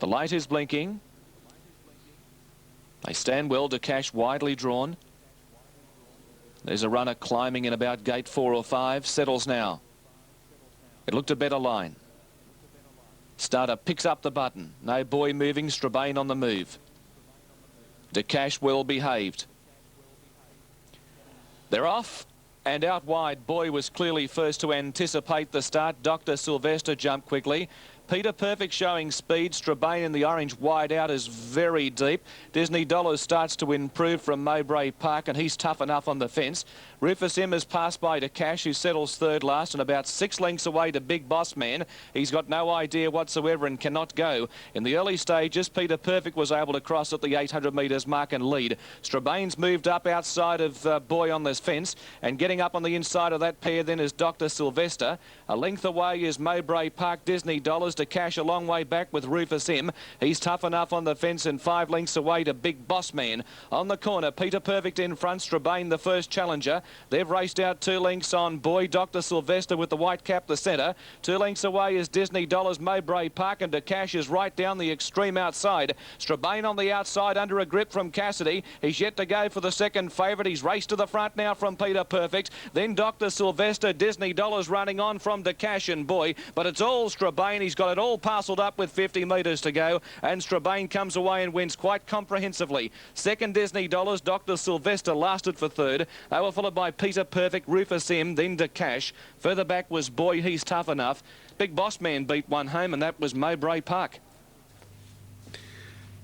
The light is blinking. They stand well to Cash, widely drawn. There's a runner climbing in about gate 4 or 5. Settles now. It looked a better line. Starter picks up the button. No Boy moving. Strabane on the move. De Cash well behaved. They're off. And out wide, Boy was clearly first to anticipate the start. Dr. Sylvester jumped quickly. Peter Perfect showing speed. Strabane in the orange wide out is very deep. Disney Dollars starts to improve from Mowbray Park, and he's tough enough on the fence. Rufus M has passed by to Cash, who settles third last, and about 6 lengths away to Big Boss Man. He's got no idea whatsoever and cannot go. In the early stages, Peter Perfect was able to cross at the 800 metres mark and lead. Strabane's moved up outside of Boy on this fence, and getting up on the inside of that pair then is Dr. Sylvester. A length away is Mowbray Park. Disney Dollars to Cash a long way back with Rufus M. He's tough enough on the fence, and 5 lengths away to Big Boss Man. On the corner, Peter Perfect in front. Strabane the first challenger. They've raced out 2 lengths on Boy. Dr. Sylvester with the white cap the centre. 2 lengths away is Disney Dollars. Mowbray Park, and De Cash is right down the extreme outside. Strabane on the outside under a grip from Cassidy. He's yet to go for the second favourite. He's raced to the front now from Peter Perfect. Then Dr. Sylvester. Disney Dollars running on from De Cash and Boy, but it's all Strabane. He's got it all parcelled up with 50 metres to go, and Strabane comes away and wins quite comprehensively. Second, Disney Dollars. Dr. Sylvester lasted for third. They were followed by Peter Perfect, Rufus M, then De Cash. Further back was Boy. He's tough enough. Big Boss Man beat one home, and that was Mowbray Park.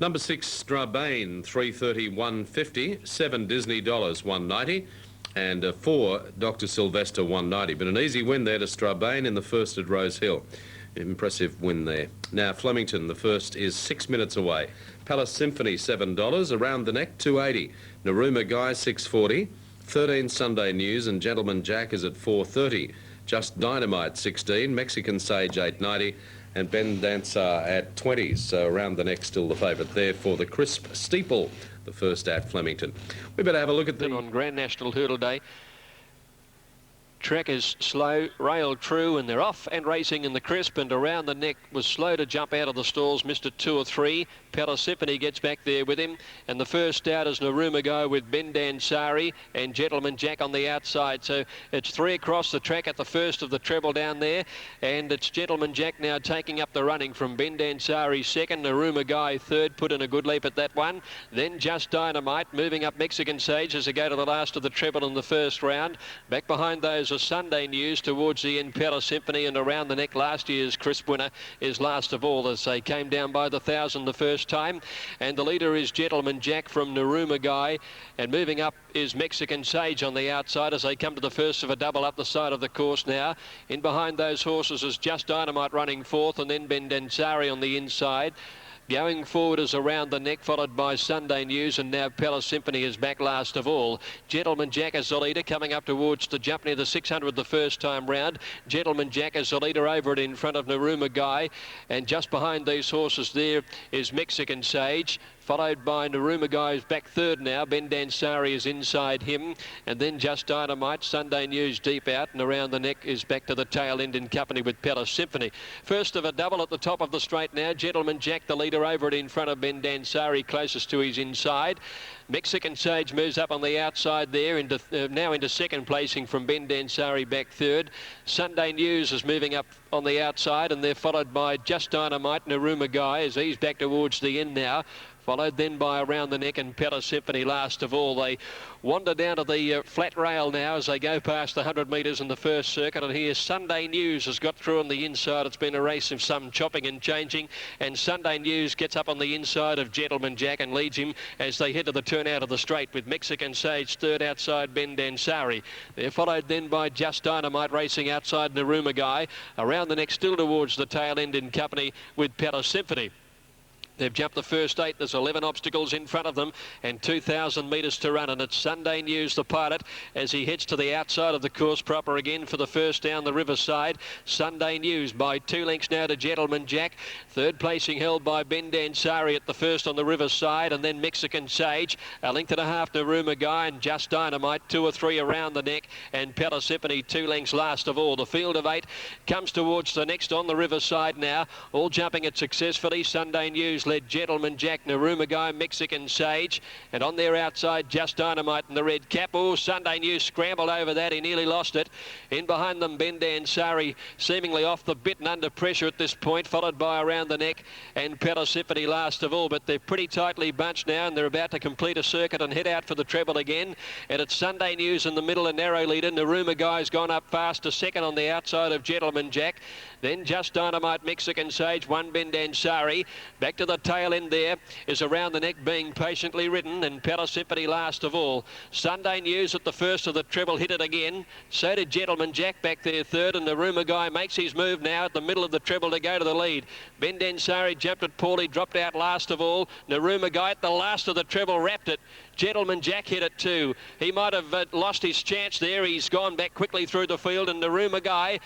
Number 6, Strabane, 330-150. 7, Disney Dollars, 190. And 4, Dr. Sylvester, 190. But an easy win there to Strabane in the first at Rosehill. Impressive win there. Now, Flemington, the first is 6 minutes away. Palace Symphony, $7. Around the Neck, 280. Naruma Guy, 640. 13, Sunday News, and Gentleman Jack is at 430. Just Dynamite, 16. Mexican Sage, 890. And Ben Dancer at 20. So Around the Neck still the favourite there for the crisp Steeple, the first at Flemington. We better have a look at the... On Grand National Hurdle Day. Track is slow, rail true, and they're off and racing in the crisp, and Around the Neck was slow to jump out of the stalls, missed it 2 or 3. Palace Symphony gets back there with him, and the first out is Naruma Go with Ben Dansari and Gentleman Jack on the outside. So it's 3 across the track at the first of the treble down there, and it's Gentleman Jack now taking up the running from Ben Dansari second, Naruma Guy third, put in a good leap at that one. Then Just Dynamite moving up Mexican Sage as they go to the last of the treble in the first round. Back behind those are Sunday News towards the end, Palace Symphony, and Around the Neck, last year's crisp winner, is last of all as they came down by the 1,000 the first time. And the leader is Gentleman Jack from Naruma Guy, and moving up is Mexican Sage on the outside as they come to the first of a double up the side of the course now. In behind those horses is Just Dynamite running fourth, and then Ben Dansari on the inside. Going forward is Around the Neck, followed by Sunday News, and now Palace Symphony is back last of all. Gentleman Jack is the leader, coming up towards the jump near the 600 the first time round. Gentleman Jack is the leader over it in front of Naruma Guy, and just behind these horses there is Mexican Sage, followed by Naruma Guy, who's back third now. Ben Dansari is inside him, and then Just Dynamite. Sunday News deep out, and Around the Neck is back to the tail end in company with Palace Symphony. First of a double at the top of the straight now. Gentleman Jack, the leader, over it in front of Ben Dansari, closest to his inside. Mexican Sage moves up on the outside there, now into second placing from Ben Dansari back third. Sunday News is moving up on the outside, and they're followed by Just Dynamite, Naruma Guy, as he's back towards the end now. Followed then by Around the Neck and Palace Symphony last of all. They wander down to the flat rail now as they go past the 100 metres in the first circuit. And here Sunday News has got through on the inside. It's been a race of some chopping and changing. And Sunday News gets up on the inside of Gentleman Jack and leads him as they head to the turn out of the straight, with Mexican Sage third outside Ben Dansari. They're followed then by Just Dynamite racing outside Naruma Guy. Around the Neck still towards the tail end in company with Palace Symphony. They've jumped the first 8. There's 11 obstacles in front of them and 2,000 metres to run. And it's Sunday News, the pilot, as he heads to the outside of the course proper again for the first down the riverside. Sunday News by 2 lengths now to Gentleman Jack. Third placing held by Ben Dansari at the first on the riverside. And then Mexican Sage. A length and a half to Ruma Guy and Just Dynamite. 2 or 3 around the neck. And Persephone 2 lengths last of all. The field of 8 comes towards the next on the riverside now. All jumping it successfully. Sunday News led Gentleman Jack, Naruma Guy, Mexican Sage, and on their outside Just Dynamite in the red cap. Oh, Sunday News scrambled over that. He nearly lost it. In behind them, Ben Dansari seemingly off the bit and under pressure at this point, followed by Around the Neck and Persephone last of all. But they're pretty tightly bunched now, and they're about to complete a circuit and head out for the treble again. And it's Sunday News in the middle, a narrow leader. Naruma Guy's gone up fast to second on the outside of Gentleman Jack. Then Just Dynamite, Mexican Sage, one Ben Dansari. Back to the tail end there is Around the Neck being patiently ridden, and Persephone last of all. Sunday News at the first of the treble hit it again. So did Gentleman Jack back there third, and the Rumour Guy makes his move now at the middle of the treble to go to the lead. Ben Dansari jumped it poorly, dropped out last of all. Naruma Guy at the last of the treble wrapped it. Gentleman Jack hit it too. He might have lost his chance there. He's gone back quickly through the field, and Naruma Guy.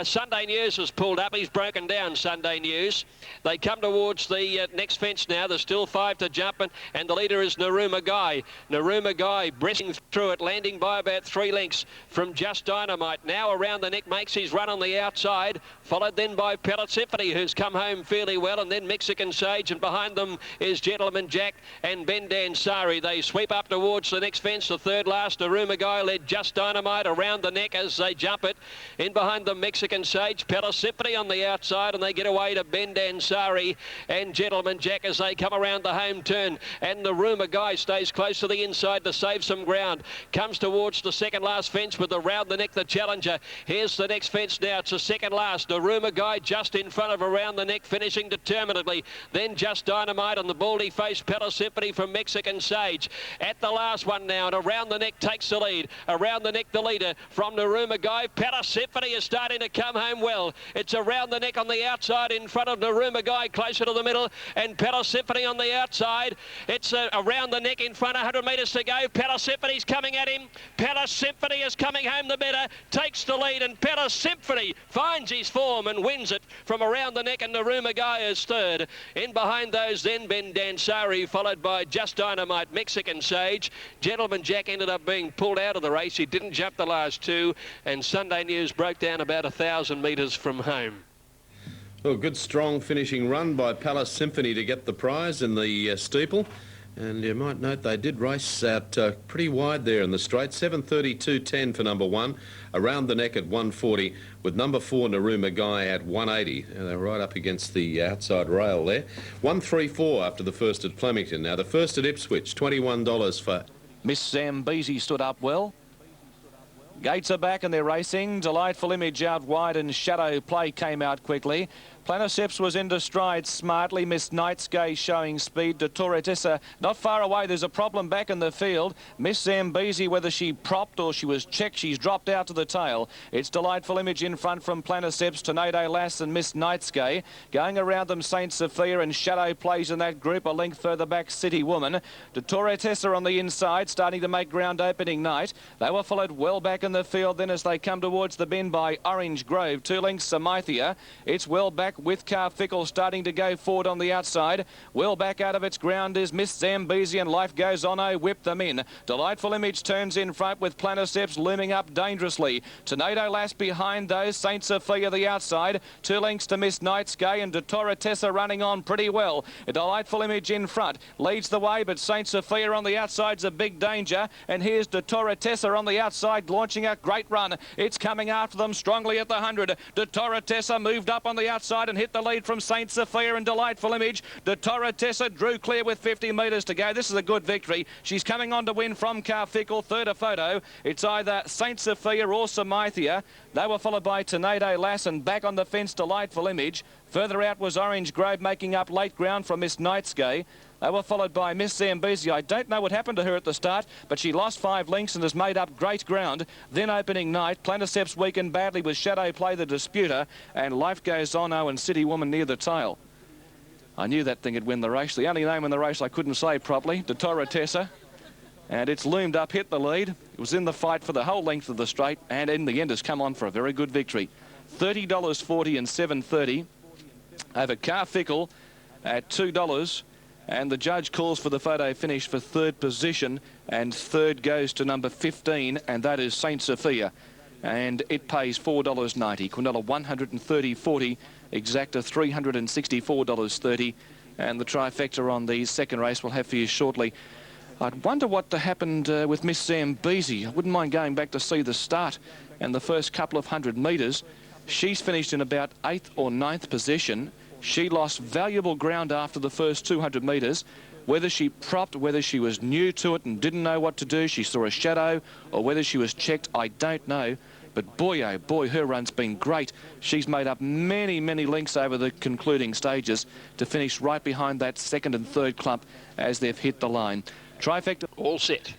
Sunday News has pulled up. He's broken down, Sunday News. They come towards the next fence now. There's still 5 to jump, and the leader is Naruma Guy. Naruma Guy breasting through it, landing by about 3 lengths from Just Dynamite. Now Around the Neck makes his run on the outside, followed then by Persephone, who's come home fairly well, and then Mexican Sage, and behind them is Gentleman Jack and Ben Dansari. They sweep up towards the next fence. The third last, Naruma Guy led Just Dynamite Around the Neck as they jump it. In behind them, Mexican Sage, Persephone on the outside, and they get away to Ben Dansari and Gentleman Jack as they come around the home turn. And Naruma Guy stays close to the inside to save some ground. Comes towards the second last fence with Around the Neck, the challenger. Here's the next fence now. It's the second last. Naruma Guy just in front of Around the Neck, finishing determinedly. Then Just Dynamite on the baldy-faced Persephone from Mexican Sage. At the last one now, and Around the Neck takes the lead. Around the Neck, the leader from Naruma Guy. Persephone is starting to come home well. It's Around the Neck on the outside in front of Naruma Guy, closer to the middle, and Persephone on the outside. It's Around the Neck in front, 100 metres to go. Persephone's coming at him. Persephone is coming home the better, takes the lead, and Persephone finds his form and wins it from Around the Neck, and Naruma Guy is third. In behind those then Ben Dansari, followed by Just Dynamite, Mexican Sage. Gentleman Jack ended up being pulled out of the race. He didn't jump the last 2, and Sunday News broke down about 1,000 metres from home. Well, good strong finishing run by Palace Symphony to get the prize in the steeple. And you might note they did race out pretty wide there in the straight. 7:32.10 for number 1. Around the Neck at 140 with number 4 Naruma Guy at 180. They're right up against the outside rail there. 134 after the first at Flemington. Now the first at Ipswich, $21 for... Miss Zambezi stood up well. Gates are back and they're racing. Delightful Image out wide, and Shadow Play came out quickly. Planiceps was into stride smartly. Miss Night's showing speed. De Torretessa not far away. There's a problem back in the field. Miss Zambezi, whether she propped or she was checked, she's dropped out to the tail. It's Delightful Image in front from Planiceps, Tornado Lass and Miss Night's Going around them, Saint Sophia and Shadow Plays in that group. A length further back, City Woman. De Torretessa on the inside, starting to make ground opening night. They were followed well back in the field then as they come towards the bend by Orange Grove. 2 lengths, Samithia. It's well back with Carfickle starting to go forward on the outside. Well back out of its ground is Miss Zambezi, and Life Goes On. Oh, whip them in. Delightful Image turns in front with Planiceps looming up dangerously. Tornado Lass behind those. Saint Sophia the outside. 2 lengths to Miss Night's and De Torretessa running on pretty well. A Delightful Image in front leads the way, but Saint Sophia on the outside's a big danger. And here's De Torretessa on the outside launching a great run. It's coming after them strongly at the 100. De Torretessa moved up on the outside and hit the lead from Saint Sophia and Delightful Image. De Torretessa drew clear with 50 metres to go. This is a good victory. She's coming on to win from Carfickle. Third a photo. It's either Saint Sophia or Samithia. They were followed by Tornado Lass, and back on the fence, Delightful Image. Further out was Orange Grove, making up late ground from Miss Night's They were followed by Miss Zambezi. I don't know what happened to her at the start, but she lost 5 lengths and has made up great ground. Then opening night, Planiceps weakened badly with Shadow Play the Disputer, and Life Goes On, and City Woman near the tail. I knew that thing would win the race. The only name in the race I couldn't say properly, De Torretessa. And it's loomed up, hit the lead. It was in the fight for the whole length of the straight, and in the end has come on for a very good victory. $30.40 and $7.30 over Carfickle at $2. And the judge calls for the photo finish for third position, and third goes to number 15, and that is St. Sophia. And it pays $4.90. Quinella $130.40, Exacta $364.30. And the trifecta on the second race we'll have for you shortly. I wonder what happened with Miss Zambezi. I wouldn't mind going back to see the start and the first couple of 100 metres. She's finished in about 8th or 9th position. She lost valuable ground after the first 200 metres. Whether she propped, whether she was new to it and didn't know what to do, she saw a shadow, or whether she was checked, I don't know. But boy, oh boy, her run's been great. She's made up many, many lengths over the concluding stages to finish right behind that second and third clump as they've hit the line. Trifecta. All set.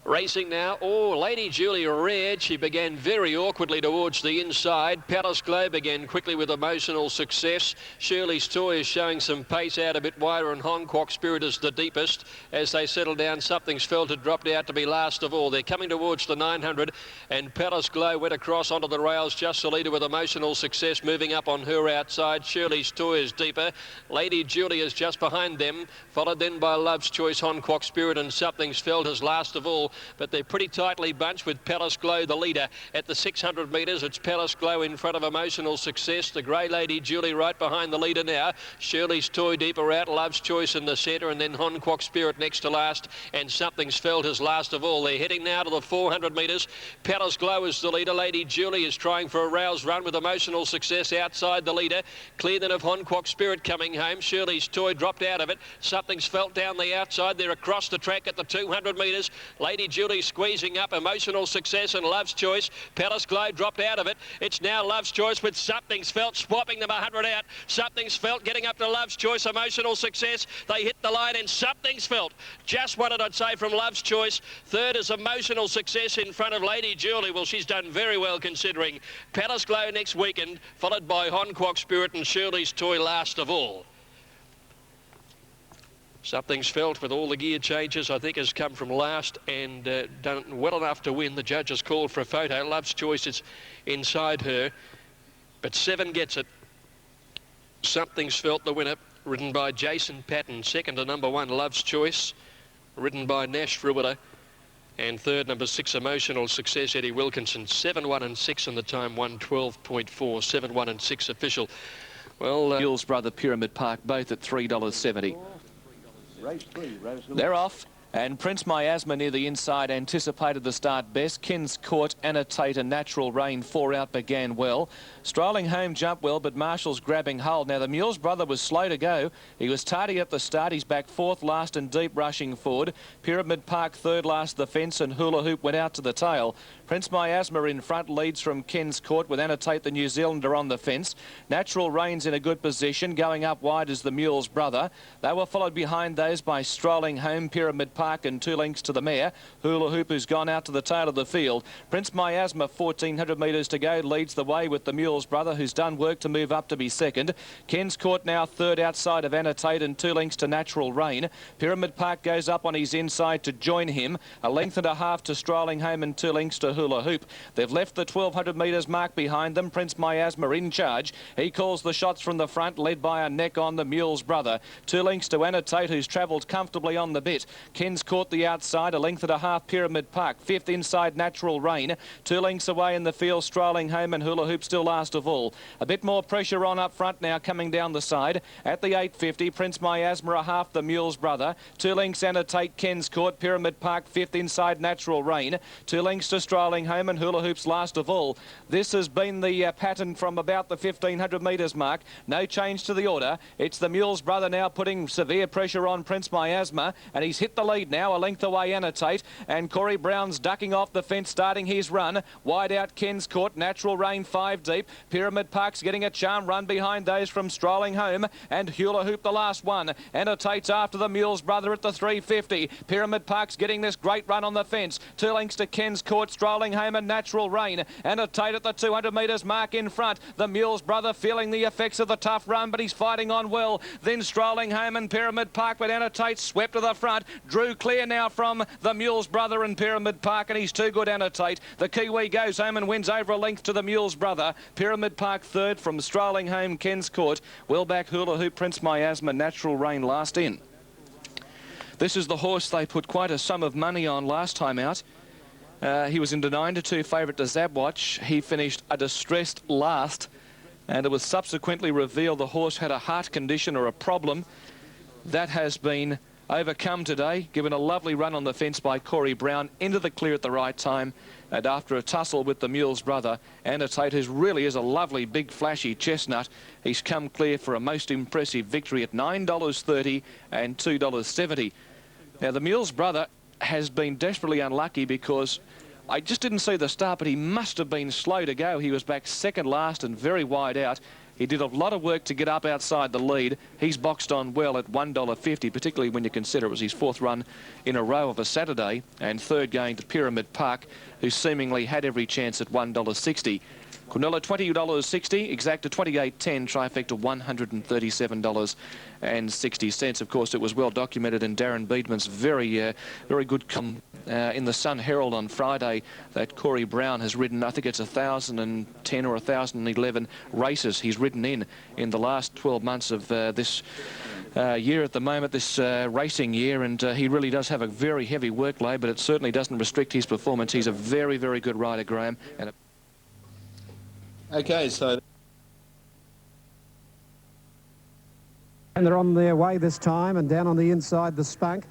Racing now. Oh, Lady Julia reared. She began very awkwardly towards the inside. Palace Glow began quickly with emotional success. Shirley's Toy is showing some pace out a bit wider, and Hong Kong Spirit is the deepest. As they settle down, Something's Felt had dropped out to be last of all. They're coming towards the 900, and Palace Glow went across onto the rails. Just the leader with emotional success moving up on her outside. Shirley's Toy is deeper. Lady Julia is just behind them, followed then by Love's Choice, Hong Kong Spirit, and Something's Felt as last of all. But they're pretty tightly bunched with Palace Glow the leader. At the 600 metres, it's Palace Glow in front of Emotional Success. The grey Lady Julie right behind the leader now. Shirley's Toy deeper out, Love's Choice in the centre, and then Hong Kong Spirit next to last, and Something's Felt as last of all. They're heading now to the 400 metres. Palace Glow is the leader. Lady Julie is trying for a rails run with Emotional Success outside the leader. Clear then of Hong Kong Spirit coming home. Shirley's Toy dropped out of it. Something's Felt down the outside. They're across the track at the 200 metres. Lady Julie squeezing up, Emotional Success and Love's Choice. Palace Glow dropped out of it. It's now Love's Choice with Something's Felt swapping them 100 out. Something's Felt getting up to Love's Choice, Emotional Success. They hit the line, and Something's Felt just what I'd say from Love's Choice. Third is Emotional Success in front of Lady Julie. Well, she's done very well considering. Palace Glow next weekend, followed by Hong Kong Spirit and Shirley's Toy last of all. Something's Felt with all the gear changes, I think, has come from last and done well enough to win. The judge has called for a photo. Love's Choice is inside her, but 7 gets it. Something's Felt the winner, ridden by Jason Patton. Second to number 1, Love's Choice, ridden by Nash Ruiter. And third, number 6, Emotional Success, Eddie Wilkinson. 7, 1 and 6 in the time, 1:12.4. 7, 1 and 6 official. Well, Gill's Brother, Pyramid Park, both at $3.70. They're off, and Prince Miasma near the inside anticipated the start best. Kins Court, Annotate and Natural Rain 4 out began well. Strolling Home jumped well, but Marshall's grabbing hold. Now the Mule's Brother was slow to go. He was tardy at the start. He's back 4th last and deep rushing forward. Pyramid Park 3rd last the fence, and Hula Hoop went out to the tail. Prince Miasma in front leads from Kins Court with Annotate the New Zealander on the fence. Natural Rain's in a good position. Going up wide is the Mule's Brother. They were followed behind those by Strolling Home, Pyramid Park and 2 lengths to the mare. Hula Hoop, who's gone out to the tail of the field. Prince Miasma, 1,400 metres to go, leads the way with the Mule's Brother, who's done work to move up to be second. Kins Court now 3rd outside of Annotate and 2 lengths to Natural Rain. Pyramid Park goes up on his inside to join him. A length and a half to Strolling Home and 2 lengths to Hula Hoop. They've left the 1,200 metres mark behind them. Prince Miasma in charge. He calls the shots from the front, led by a neck on the Mule's Brother. 2 lengths to Annotate, who's travelled comfortably on the bit. Kins Court the outside, a length and a half Pyramid Park. 5th inside Natural Rain. 2 lengths away in the field, Strolling Home and Hula Hoop still last of all. A bit more pressure on up front now coming down the side. At the 850, Prince Miasma a half the Mule's Brother. 2 lengths Annotate, Kins Court, Pyramid Park 5th inside Natural Rain. 2 lengths to Strolling Home and Hula Hoop's last of all. This has been the pattern from about the 1,500 metres mark. No change to the order. It's the Mule's Brother now putting severe pressure on Prince Miasma, and he's hit the lead now, a length away Annotate, and Corey Brown's ducking off the fence, starting his run. Wide out Kins Court, Natural Rain 5 deep. Pyramid Park's getting a charm run behind those from Strolling Home, and Hula Hoop the last one. Annotate's after the Mule's Brother at the 350. Pyramid Park's getting this great run on the fence. 2 lengths to Kins Court, Strolling Strolling Home and Natural Rain. Annotate at the 200 metres mark in front. The Mule's Brother feeling the effects of the tough run, but he's fighting on well. Then Strolling Home and Pyramid Park, but Annotate swept to the front. Drew clear now from the Mule's Brother and Pyramid Park, and he's too good, Annotate. The Kiwi goes home and wins over a length to the Mule's Brother. Pyramid Park third from Strolling Home, Ken's Court. Well back Hula Hoop, Prince Miasma, Natural Rain last in. This is the horse they put quite a sum of money on last time out. He was into 9-2 favourite to Zabwatch. He finished a distressed last, and it was subsequently revealed the horse had a heart condition or a problem. That has been overcome today, given a lovely run on the fence by Corey Brown, into the clear at the right time, and after a tussle with the Mule's Brother, Annotate, who really is a lovely, big, flashy chestnut, he's come clear for a most impressive victory at $9.30 and $2.70. Now, the Mule's Brother has been desperately unlucky because I just didn't see the start, but he must have been slow to go. He was back second last and very wide out. He did a lot of work to get up outside the lead. He's boxed on well at $1.50, particularly when you consider it was his fourth run in a row of a Saturday, and third going to Pyramid Park, who seemingly had every chance at $1.60. Quinella $20.60, Exacta $28.10, Trifecta $137.60. Of course, it was well documented in Darren Beedman's very good in the Sun Herald on Friday that Corey Brown has ridden, I think it's 1,010 or 1,011 races he's ridden in the last 12 months of this year at the moment, this racing year, and he really does have a very heavy workload, but it certainly doesn't restrict his performance. He's a very, very good rider, Graham. Okay, so... And they're on their way this time, and down on the inside, the Spunk.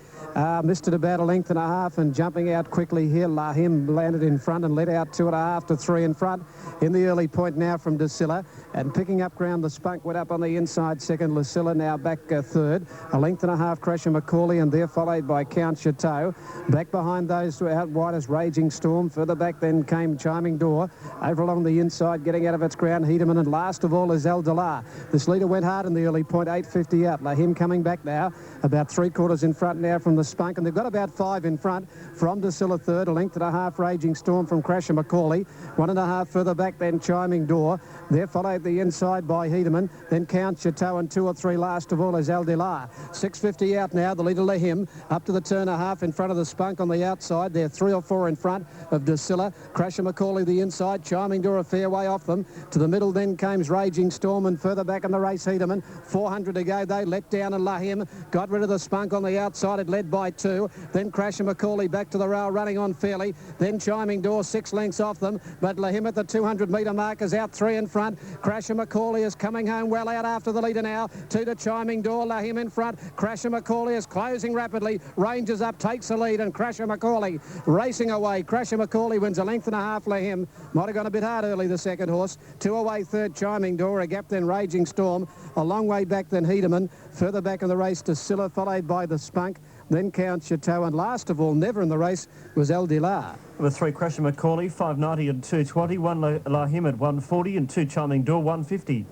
Missed it about a length and a half, and jumping out quickly here, Lahim landed in front and led out 2.5 to 3 in front in the early point now from Drusilla. And picking up ground, the Spunk went up on the inside second. Lucilla now back third. A length and a half, Crusher Macaulay, and there followed by Count Chateau. Back behind those out wide as Raging Storm. Further back then came Chiming Door. Over along the inside, getting out of its ground, Hedeman, and last of all is El Delar. This leader went hard in the early point, 8.50 out. Lahim coming back now, about 3/4 in front now from the Spunk, and they've got about 5 in front from Drusilla third. A length and a half, Raging Storm from Crusher Macaulay. 1.5 further back then Chiming Door. There followed the inside by Hedeman, then Count Chateau, and 2 or 3 last of all is El Delar. 6.50 out now, the leader Lahim up to the turn a half in front of the Spunk on the outside. They're 3 or 4 in front of Drusilla. Crusher Macaulay the inside, Chiming Door a fair way off them. To the middle then comes Raging Storm, and further back in the race Hedeman. 400 to go, they let down, and Lahim got rid of the Spunk on the outside. It led by 2. Then Crusher Macaulay back to the rail, running on fairly. Then Chiming Door 6 lengths off them, but Lahim at the 200 metre mark is out 3 in front. Crusher Macaulay is coming home well out after the leader now. 2 to Chiming Door, Lahim in front. Crusher Macaulay is closing rapidly. Ranges up, takes the lead, and Crusher Macaulay racing away. Crusher Macaulay wins a length and a half. Lahim might have gone a bit hard early, the second horse. 2 away third, Chiming Door. A gap then Raging Storm. A long way back then Hedeman. Further back in the race to Silla, followed by the Spunk. Then Count Chateau, and last of all, never in the race, was El Delar. With 3 Crusher Macaulay, 5.90 and 2.20, 1 Lahim at 1.40 and 2 Chiming Door, 1.50.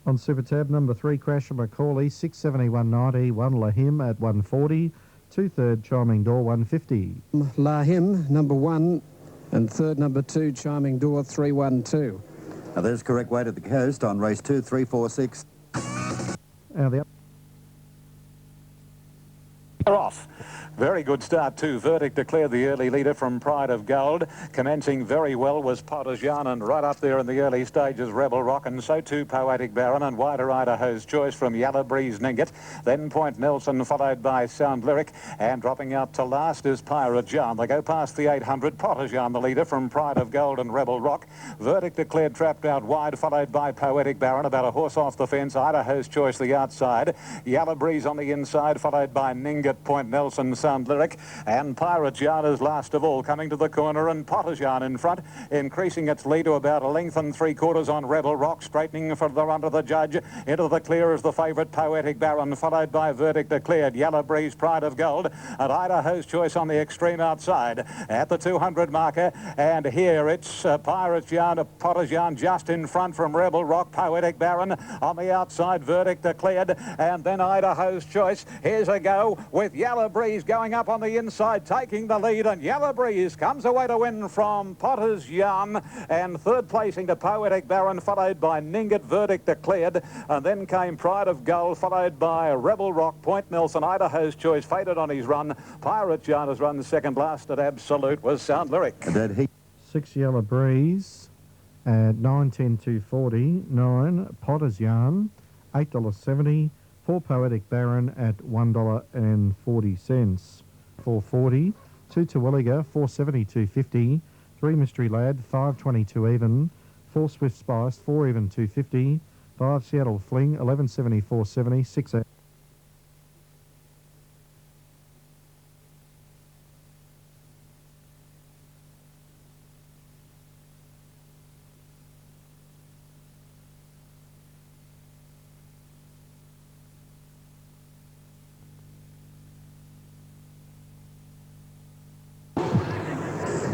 On Super Tab, number 3 Crusher Macaulay, 6.70, 1.90, 1 Lahim at 1.40, 2 third Chiming Door, 1.50. Lahim, number 1, and third, number 2, Chiming Door, 3.12. Now there's correct way to the coast on race 2, 3, 4, 6. Off. Very good start too. Verdict declared the early leader from Pride of Gold. Commencing very well was Potajan, and right up there in the early stages Rebel Rock, and so too Poetic Baron, and wider Idaho's Choice from Yellow Breeze Ninget. Then Point Nelson, followed by Sound Lyric, and dropping out to last is Pirate John. They go past the 800. Potajan the leader from Pride of Gold and Rebel Rock. Verdict declared trapped out wide, followed by Poetic Baron, about a horse off the fence. Idaho's Choice the outside. Yellow Breeze on the inside, followed by Ninget, Point Nelson, Sound Lyric, and Pirate John is last of all, coming to the corner, and Potajan in front, increasing its lead to about a length and 3/4 on Rebel Rock, straightening for the run of the judge. Into the clear is the favourite Poetic Baron, followed by Verdict declared, Yellow Breeze, Pride of Gold, and Idaho's Choice on the extreme outside at the 200 marker. And here it's Pirate John, Potajan just in front from Rebel Rock, Poetic Baron on the outside, Verdict declared, and then Idaho's Choice. Here's a go. with Yellow Breeze going up on the inside, taking the lead, and Yellow Breeze comes away to win from Potter's Yarn, and third placing to Poetic Baron, followed by Ningat, Verdict Declared, and then came Pride of Gold, followed by Rebel Rock, Point Nelson, Idaho's Choice, faded on his run. Pirate Yarn has run second last at Absolute was Sound Lyric. 6 Yellow Breeze at 9.10 240, 9 Potter's Yarn, $8.70, 4 Poetic Baron at $1.40, 4.40, 2 Terwilliger, 4.70 250, 3 Mystery Lad, 5.22 even, 4 Swift Spice, 4 even 250, 5 Seattle Fling, 11.70 4.70, 6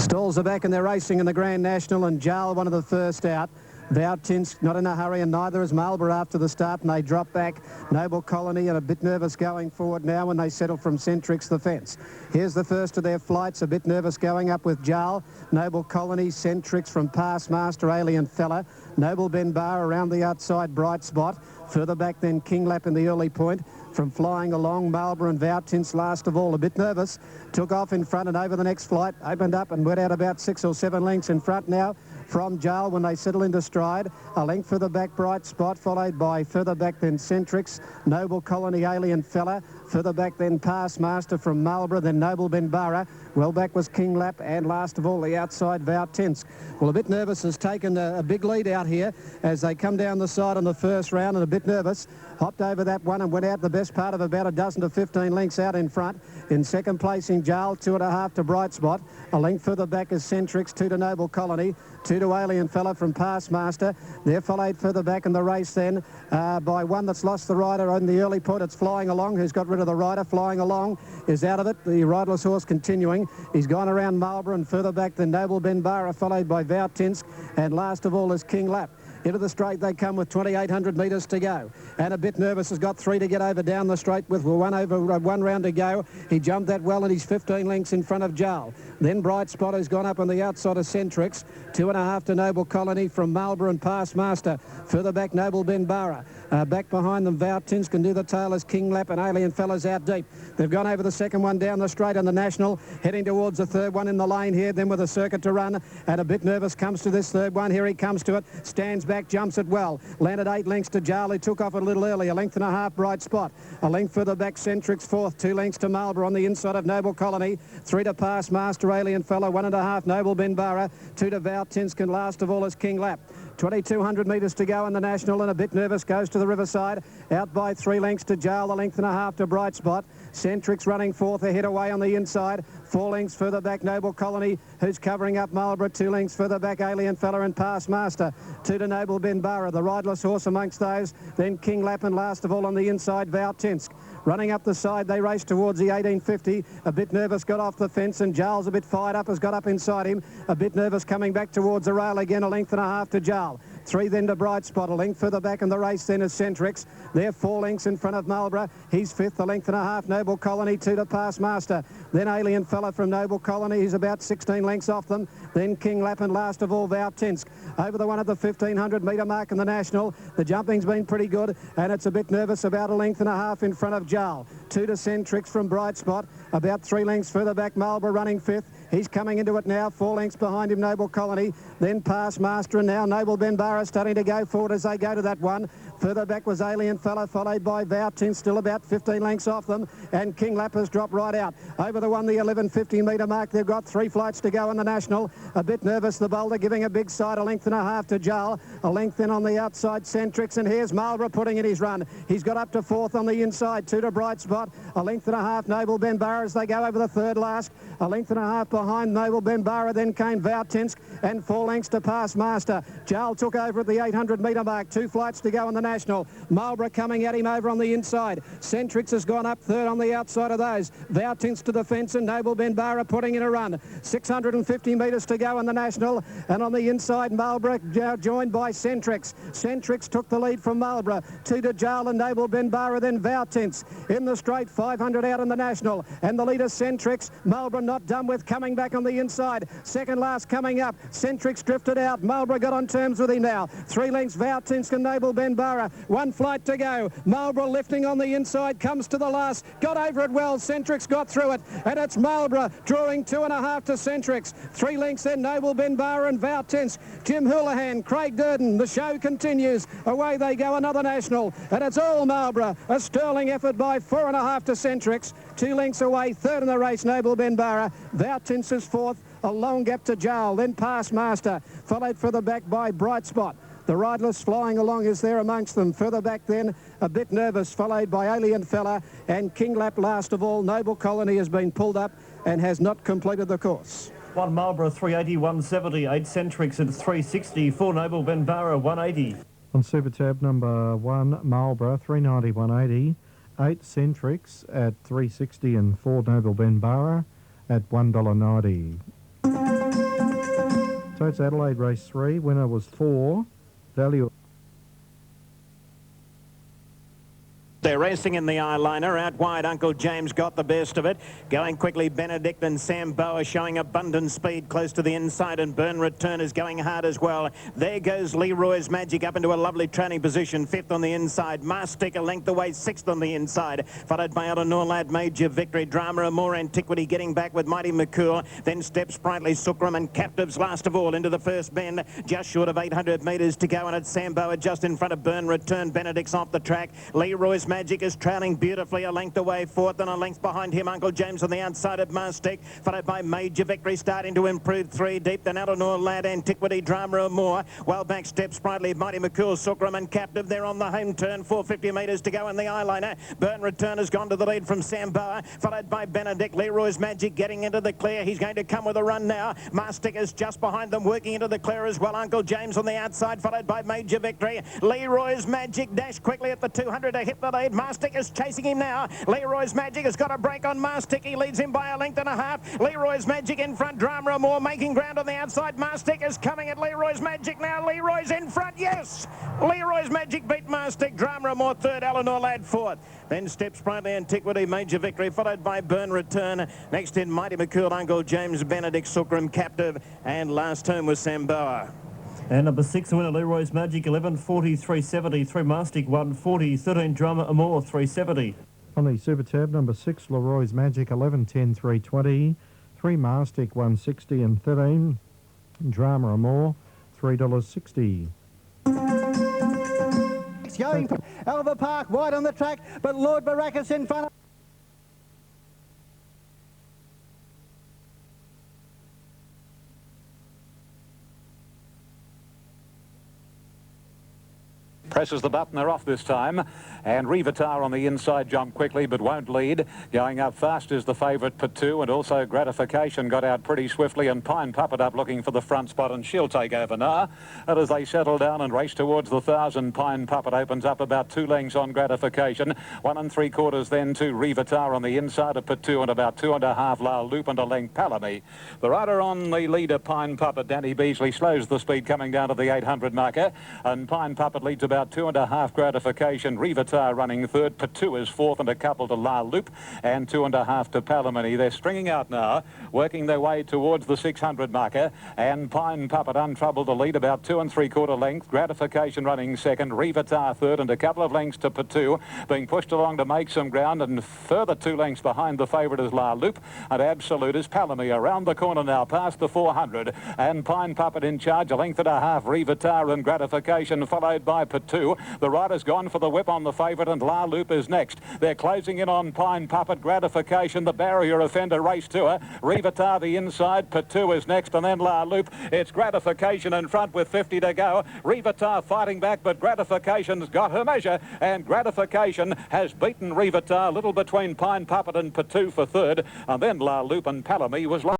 Stalls are back and they're racing in the Grand National, and Jarl one of the first out. Voutinsk not in a hurry, and neither is Marlborough after the start, and they drop back. Noble Colony and a bit nervous going forward now when they settle from Centrix the fence. Here's the first of their flights, a bit nervous going up with Jarl, Noble Colony, Centrix from Past Master, Alien Fella, Noble Ben Bar around the outside, Bright Spot. Further back then King Lap in the early point. From flying along, Marlborough and Voutinsk last of all, a bit nervous. Took off in front and over the next flight, opened up and went out about 6 or 7 lengths in front now from Jarl when they settle into stride. A length further back, Bright Spot, followed by further back then Centrix, Noble Colony, Alien Fella. Further back then Past Master from Marlborough, then Noble Ben Barra. Well back was King Lap, and last of all the outside Voutinsk. Well, a bit nervous has taken a big lead out here as they come down the side on the first round, and a bit nervous hopped over that one and went out the best part of about a dozen to 15 lengths out in front. In second place in Jarl, 2.5 to Bright Spot. A length further back is Centrix, 2 to Noble Colony, 2 to Alien Fella from Past Master. They're followed further back in the race then by one that's lost the rider on the early point. It's Flying Along, who's got rid of the rider. Flying Along is out of it. The riderless horse continuing. He's gone around Marlborough, and further back than Noble Ben Barra, followed by Voutinsk, and last of all is King Lap. Into the straight they come with 2,800 metres to go. And a bit nervous has got 3 to get over down the straight with one round to go. He jumped that well, and he's 15 lengths in front of Jarl. Then Bright Spot has gone up on the outside of Centrix. 2.5 to Noble Colony from Marlborough and Past Master. Further back Noble Ben Barra. Back behind them Voutinsk can do the tail as King Lap, and Alien Fella's out deep. They've gone over the second one down the straight on the National, heading towards the third one in the lane here, then with a circuit to run. And a bit nervous comes to this third one. Here he comes to it. Stands back, jumps it well. Landed 8 lengths to Jarl. He took off a little early. A length and a half Bright Spot. A length further back Centrix fourth. 2 lengths to Marlborough on the inside of Noble Colony. 3 to Past Master, Alien Fella. 1.5 Noble Ben Barra. 2 to Voutinsk, and last of all is King Lap. 2,200 metres to go in the National, and a bit nervous goes to the Riverside. Out by 3 lengths to Jarl, a length and a half to Bright Spot. Centrix running fourth, ahead away on the inside. 4 lengths further back Noble Colony, who's covering up Marlborough. 2 lengths further back Alien Fella and Past Master. 2 to Noble Ben Barra, the riderless horse amongst those. Then King Lap, and last of all on the inside Voutinsk. Running up the side, they race towards the 1850. A bit nervous got off the fence, and Jarl's a bit fired up, has got up inside him. A bit nervous coming back towards the rail again, a length and a half to Jarl. 3 then to Bright Spot, a length further back in the race then is Centrix. They're 4 lengths in front of Marlborough. He's fifth, a length and a half Noble Colony, 2 to Past Master. Then Alien Fella from Noble Colony, he's about 16 lengths off them. Then King Lap, and last of all Voutinsk. Over the one at the 1,500 metre mark in the National. The jumping's been pretty good, and it's a bit nervous, about a length and a half in front of Jarl. 2 to Centrix from Bright Spot. About 3 lengths further back Marlborough running fifth. He's coming into it now, 4 lengths behind him Noble Colony, then Past Master, and now Noble Ben Barra starting to go forward as they go to that one. Further back was Alien Fella, followed by Voutinsk, still about 15 lengths off them, and King Lap has dropped right out. Over the one, the 1150 metre mark, they've got 3 flights to go in the National. A bit nervous, the Boulder giving a big side, a length and a half to Jarl, a length then on the outside Centrix, and here's Marlborough putting in his run. He's got up to fourth on the inside, 2 to Bright Spot, a length and a half Noble Ben Barra as they go over the third last, a length and a half behind Noble Ben Barra, then came Voutinsk, and 4 lengths to Past Master. Jarl took over at the 800-metre mark. 2 flights to go in the National. Marlborough coming at him over on the inside. Centrix has gone up third on the outside of those. Voutints to the fence and Noble Benbara putting in a run. 650 metres to go in the National. And on the inside, Marlborough joined by Centrix. Centrix took the lead from Marlborough. 2 to Jarl and Noble Benbara, then Voutints. In the straight, 500 out in the National. And the leader, Centrix. Marlborough not done with, coming back on the inside. Second last coming up. Centrix drifted out. Marlborough got on terms with him now. 3 lengths, Voutints and Noble Benbara. 1 flight to go. Marlborough lifting on the inside, comes to the last. Got over it well. Centrix got through it. And it's Marlborough drawing 2.5 to Centrix. 3 lengths then, Noble Benbara and Voutints. Jim Houlihan, Craig Durden. The show continues. Away they go, another National. And it's all Marlborough. A sterling effort by 4.5 to Centrix. 2 lengths away, third in the race, Noble Benbara. Voutints is fourth. A long gap to Jarl, then Past Master, followed further back by Bright Spot. The riderless flying along is there amongst them. Further back then, a bit nervous, followed by Alien Fella and King Lap last of all. Noble Colony has been pulled up and has not completed the course. 1 Marlborough 380, 170, 8 Centrix at 360, 4 Noble Benbara 180. On Super Tab number 1, Marlborough 390, 180, 8 Centrix at 360 and 4 Noble Benbara at $1.90. So it's Adelaide race 3. Winner was 4. Value. They're racing in the eyeliner. Out wide, Uncle James got the best of it. Going quickly, Benedict and Sam Bower showing abundant speed close to the inside, and Burn Return is going hard as well. There goes Leroy's Magic up into a lovely training position, 5th on the inside. Mastic a length away, 6th on the inside, followed by Eleanor Lad, Major Victory. Drama and More Antiquity getting back with Mighty McCool. Then Step Sprightly, Sukram and Captives last of all into the first bend. Just short of 800 metres to go, and it's Sam Bower just in front of Burn Return. Benedict's off the track. Leroy's Magic is trailing beautifully, a length away, 4th, and a length behind him, Uncle James on the outside of Mastic, followed by Major Victory, starting to improve 3 deep, then Eleanor Lad, Antiquity, Drama and More. Well back, Step Sprightly, Mighty McCool, Sukram and Captive. They're on the home turn, 450 metres to go in the eyeliner. Burn Return has gone to the lead from Sam Bower, followed by Benedict. Leroy's Magic getting into the clear. He's going to come with a run now. Mastic is just behind them, working into the clear as well. Uncle James on the outside, followed by Major Victory. Leroy's Magic dashed quickly at the 200 to hit the lead. Mastic is chasing him now. Leroy's Magic has got a break on Mastic. He leads him by a length and a half. Leroy's Magic in front. Drama and More making ground on the outside. Mastic is coming at Leroy's Magic now. Leroy's in front. Yes! Leroy's Magic beat Mastic. Drama and More third. Eleanor Lad fourth. Then Step Sprightly, Antiquity, Major Victory, followed by Burn Return. Next in Mighty McCool, Uncle James, Benedict, Sukram, Captive, and last home was Sam Bower. And number 6, the winner, Leroy's Magic, 11.40, 370. 3 Mastic, 140. 13 Drama Amore, 370. On the Super Tab, number 6, Leroy's Magic, 11.10, 320. 3 Mastic, 160 and 13. Drama Amore, $3.60. It's going from Alva Park, wide on the track, but Lord Baracus in front of... Presses the button, they're off this time. And Revatar on the inside jumped quickly but won't lead. Going up fast is the favourite Patu, and also Gratification got out pretty swiftly, and Pine Puppet up looking for the front spot, and she'll take over now. And as they settle down and race towards the 1,000, Pine Puppet opens up about 2 lengths on Gratification. 1 3/4 then to Revatar on the inside of Patu, and about 2.5 La Loop and a length Palamy. The rider on the leader, Pine Puppet, Danny Beasley, slows the speed coming down to the 800 marker, and Pine Puppet leads about 2.5 Gratification. Revatar running third. Patu is fourth, and a couple to La Loop, and 2.5 to Palamy. They're stringing out now, working their way towards the 600 marker, and Pine Puppet untroubled to lead about 2 3/4 length. Gratification running second. Revatar third, and a couple of lengths to Patu, being pushed along to make some ground, and further 2 lengths behind the favourite is La Loop, and Absolute is Palamy around the corner now past the 400, and Pine Puppet in charge, a length and a half. Revatar and Gratification followed by Patu. The rider's gone for the whip on the favourite, and La Loop is next. They're closing in on Pine Puppet. Gratification, the barrier offender, race to her. Revatar the inside. Patu is next, and then La Loop. It's Gratification in front with 50 to go. Revatar fighting back, but Gratification's got her measure, and Gratification has beaten Revatar, little between Pine Puppet and Patu for third, and then La Loop and Palamy was last.